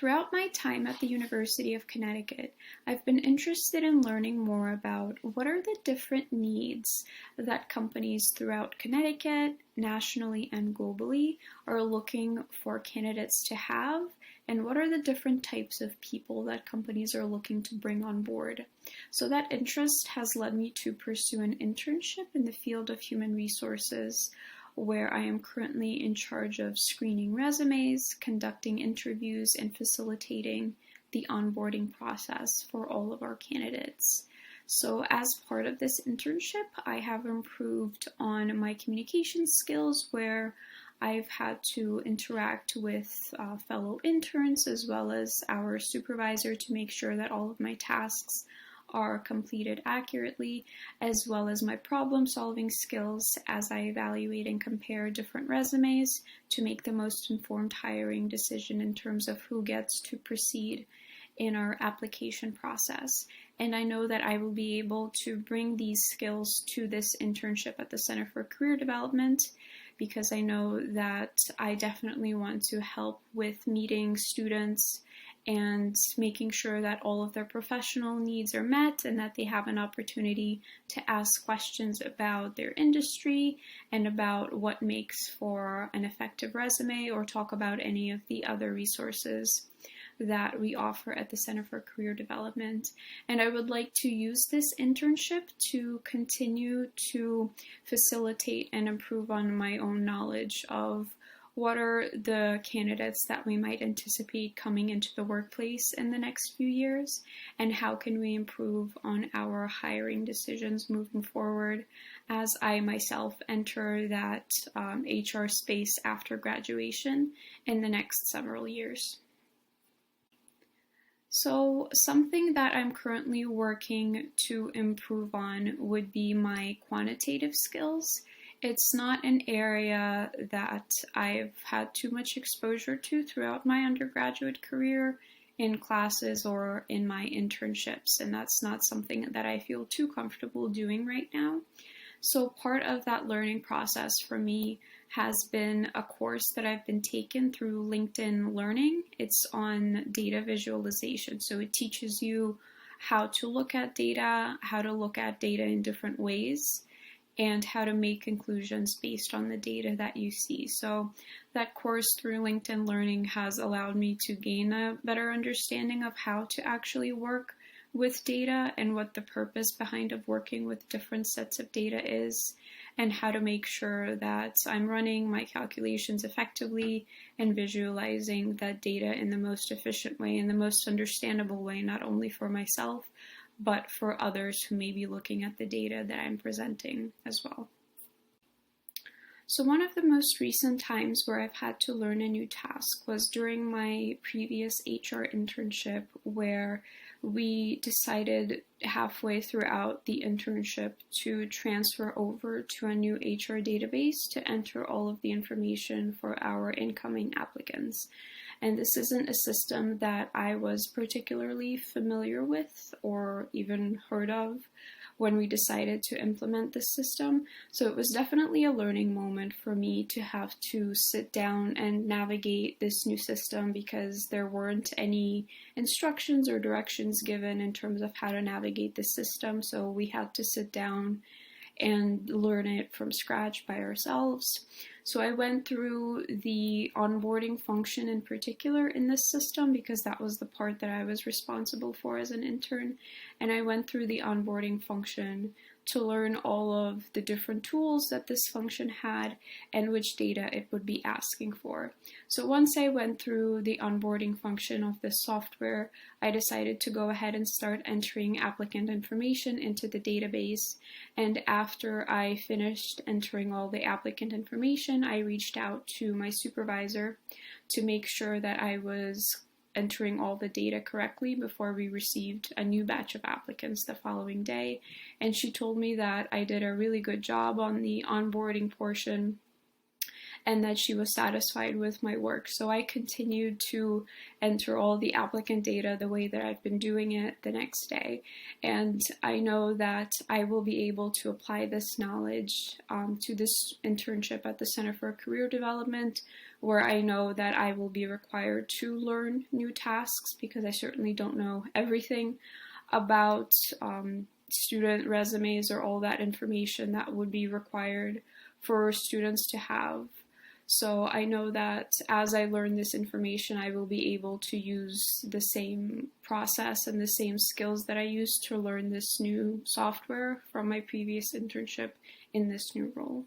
throughout my time at the University of Connecticut, I've been interested in learning more about what are the different needs that companies throughout Connecticut, nationally and globally, are looking for candidates to have, and what are the different types of people that companies are looking to bring on board. So that interest has led me to pursue an internship in the field of human resources, where I am currently in charge of screening resumes, conducting interviews, and facilitating the onboarding process for all of our candidates. So as part of this internship, I have improved on my communication skills, where I've had to interact with fellow interns as well as our supervisor to make sure that all of my tasks are completed accurately, as well as my problem-solving skills as I evaluate and compare different resumes to make the most informed hiring decision in terms of who gets to proceed in our application process. And I know that I will be able to bring these skills to this internship at the Center for Career Development, because I know that I definitely want to help with meeting students and making sure that all of their professional needs are met and that they have an opportunity to ask questions about their industry and about what makes for an effective resume, or talk about any of the other resources that we offer at the Center for Career Development. And I would like to use this internship to continue to facilitate and improve on my own knowledge of what are the candidates that we might anticipate coming into the workplace in the next few years, and how can we improve on our hiring decisions moving forward as I myself enter that HR space after graduation in the next several years. So something that I'm currently working to improve on would be my quantitative skills. It's not an area that I've had too much exposure to throughout my undergraduate career in classes or in my internships, and that's not something that I feel too comfortable doing right now. So part of that learning process for me has been a course that I've been taking through LinkedIn Learning. It's on data visualization. So it teaches you how to look at data, how to look at data in different ways, and how to make conclusions based on the data that you see. So that course through LinkedIn Learning has allowed me to gain a better understanding of how to actually work with data and what the purpose behind of working with different sets of data is, and how to make sure that I'm running my calculations effectively and visualizing that data in the most efficient way, in the most understandable way, not only for myself, but for others who may be looking at the data that I'm presenting as well. So one of the most recent times where I've had to learn a new task was during my previous HR internship, where we decided halfway throughout the internship to transfer over to a new HR database to enter all of the information for our incoming applicants. And this isn't a system that I was particularly familiar with or even heard of when we decided to implement this system. So it was definitely a learning moment for me to have to sit down and navigate this new system, because there weren't any instructions or directions given in terms of how to navigate the system. So we had to sit down and learn it from scratch by ourselves. So I went through the onboarding function in particular in this system, because that was the part that I was responsible for as an intern. And I went through the onboarding function to learn all of the different tools that this function had and which data it would be asking for. So once I went through the onboarding function of this software, I decided to go ahead and start entering applicant information into the database. And after I finished entering all the applicant information, I reached out to my supervisor to make sure that I was entering all the data correctly before we received a new batch of applicants the following day. And she told me that I did a really good job on the onboarding portion and that she was satisfied with my work. So I continued to enter all the applicant data the way that I've been doing it the next day. And I know that I will be able to apply this knowledge to this internship at the Center for Career Development, where I know that I will be required to learn new tasks because I certainly don't know everything about student resumes or all that information that would be required for students to have. So I know that as I learn this information, I will be able to use the same process and the same skills that I used to learn this new software from my previous internship in this new role.